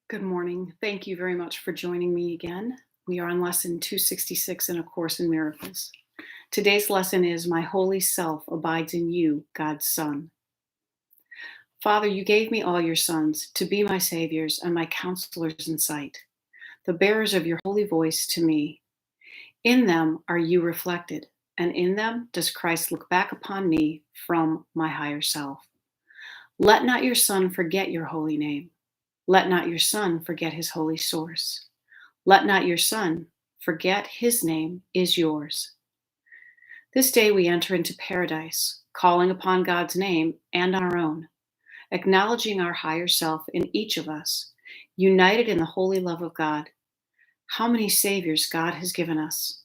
Good morning. Thank you very much for joining me again. We are on lesson 266 in A Course in Miracles. Today's lesson is My Holy Self Abides in You, God's Son. Father, you gave me all your sons to be my saviors and my counselors in sight, the bearers of your holy voice to me. In them are you reflected, and in them does Christ look back upon me from my higher self. Let not your Son forget your holy name. Let not your Son forget his holy source. Let not your Son forget his name is yours. This day we enter into paradise, calling upon God's name and our own, acknowledging our higher self in each of us, united in the holy love of God. How many saviors God has given us.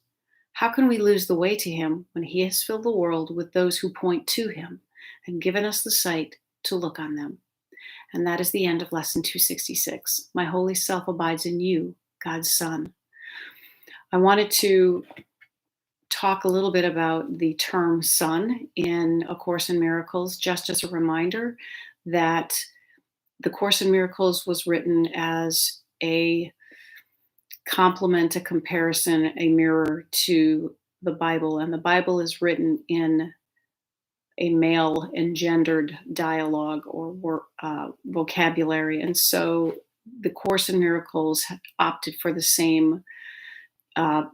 How can we lose the way to him when he has filled the world with those who point to him and given us the sight to look on them? And that is the end of lesson 266. My holy self abides in you, God's Son. I wanted to talk a little bit about the term son in A Course in Miracles, just as a reminder that the Course in Miracles was written as a complement, a comparison, a mirror to the Bible. And the Bible is written in a male engendered dialogue or vocabulary. And so the Course in Miracles opted for the same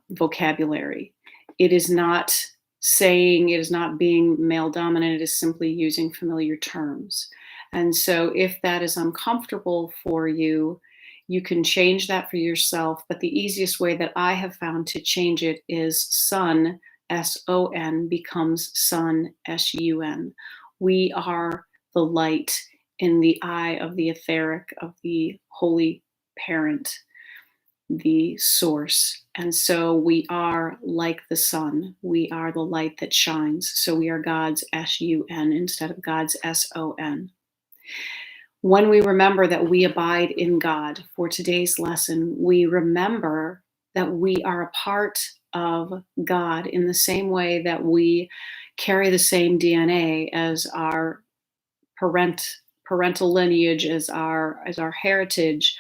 vocabulary. It is not being male dominant, it is simply using familiar terms. And so if that is uncomfortable for you, you can change that for yourself. But the easiest way that I have found to change it is son, S-O-N, becomes sun, S-U-N. We are the light in the eye of the etheric, of the holy parent, the source. And so we are like the sun. We are the light that shines. So we are God's S-U-N instead of God's S-O-N. When we remember that we abide in God for today's lesson, we remember that we are a part of God in the same way that we carry the same DNA as our parental lineage, as our heritage.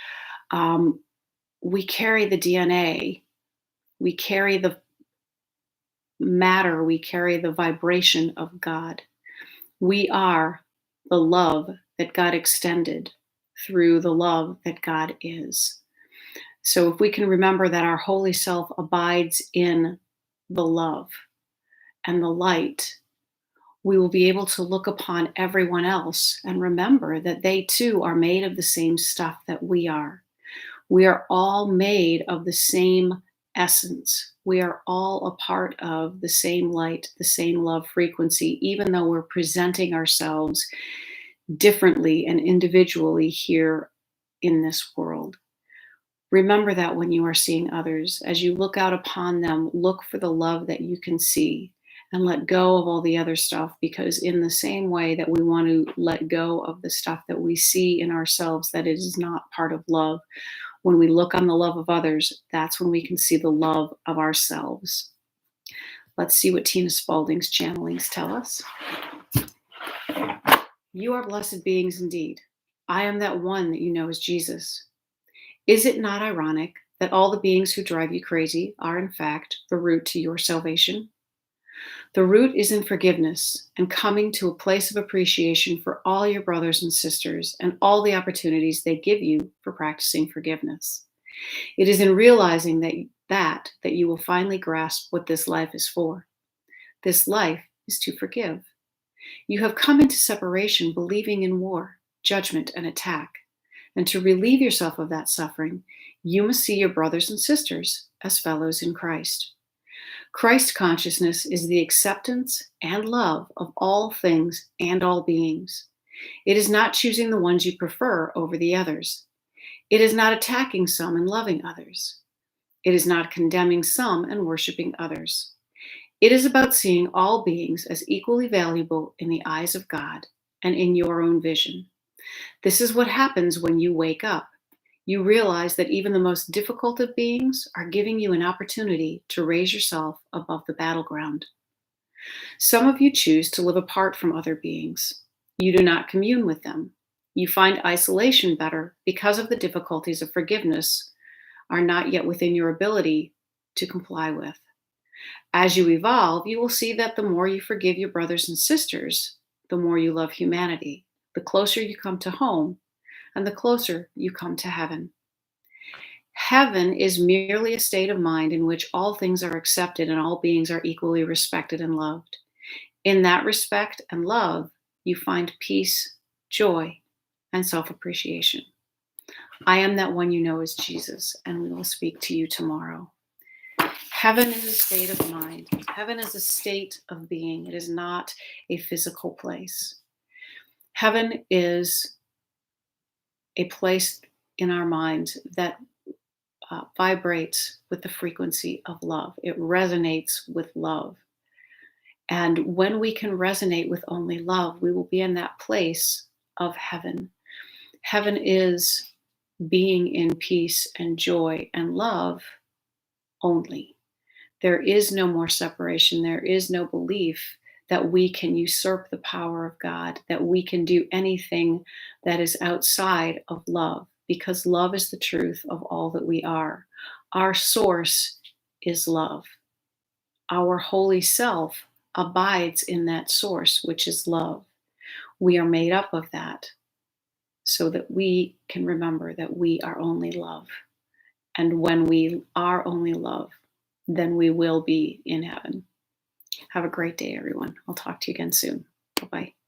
We carry the DNA, we carry the matter, we carry the vibration of God. We are the love that God extended through the love that God is. So if we can remember that our holy self abides in the love and the light, we will be able to look upon everyone else and remember that they too are made of the same stuff that we are. We are all made of the same essence. We are all a part of the same light, the same love frequency, even though we're presenting ourselves differently and individually here in this world. Remember that when you are seeing others. As you look out upon them, look for the love that you can see and let go of all the other stuff, because in the same way that we want to let go of the stuff that we see in ourselves that it is not part of love, when we look on the love of others, that's when we can see the love of ourselves. Let's see what Tina Spalding's channelings tell us. You are blessed beings indeed. I am that one that you know as Jesus. Is it not ironic that all the beings who drive you crazy are in fact the root to your salvation? The root is in forgiveness and coming to a place of appreciation for all your brothers and sisters and all the opportunities they give you for practicing forgiveness. It is in realizing that you will finally grasp what this life is for. This life is to forgive. You have come into separation believing in war, judgment, and attack. And to relieve yourself of that suffering, you must see your brothers and sisters as fellows in Christ. Christ consciousness is the acceptance and love of all things and all beings. It is not choosing the ones you prefer over the others. It is not attacking some and loving others. It is not condemning some and worshiping others. It is about seeing all beings as equally valuable in the eyes of God and in your own vision. This is what happens when you wake up. You realize that even the most difficult of beings are giving you an opportunity to raise yourself above the battleground. Some of you choose to live apart from other beings. You do not commune with them. You find isolation better because of the difficulties of forgiveness are not yet within your ability to comply with. As you evolve, you will see that the more you forgive your brothers and sisters, the more you love humanity, the closer you come to home, and the closer you come to heaven. Heaven is merely a state of mind in which all things are accepted and all beings are equally respected and loved. In that respect and love, you find peace, joy, and self appreciation. I am that one you know as Jesus, and we will speak to you tomorrow. Heaven is a state of mind. Heaven is a state of being. It is not a physical place. Heaven is a place in our minds that vibrates with the frequency of love. It resonates with love. And when we can resonate with only love, we will be in that place of heaven. Heaven is being in peace and joy and love only. There is no more separation. There is no belief that we can usurp the power of God, that we can do anything that is outside of love, because love is the truth of all that we are. Our source is love. Our holy self abides in that source, which is love. We are made up of that so that we can remember that we are only love. And when we are only love, then we will be in heaven. Have a great day, everyone. I'll talk to you again soon. Bye-bye.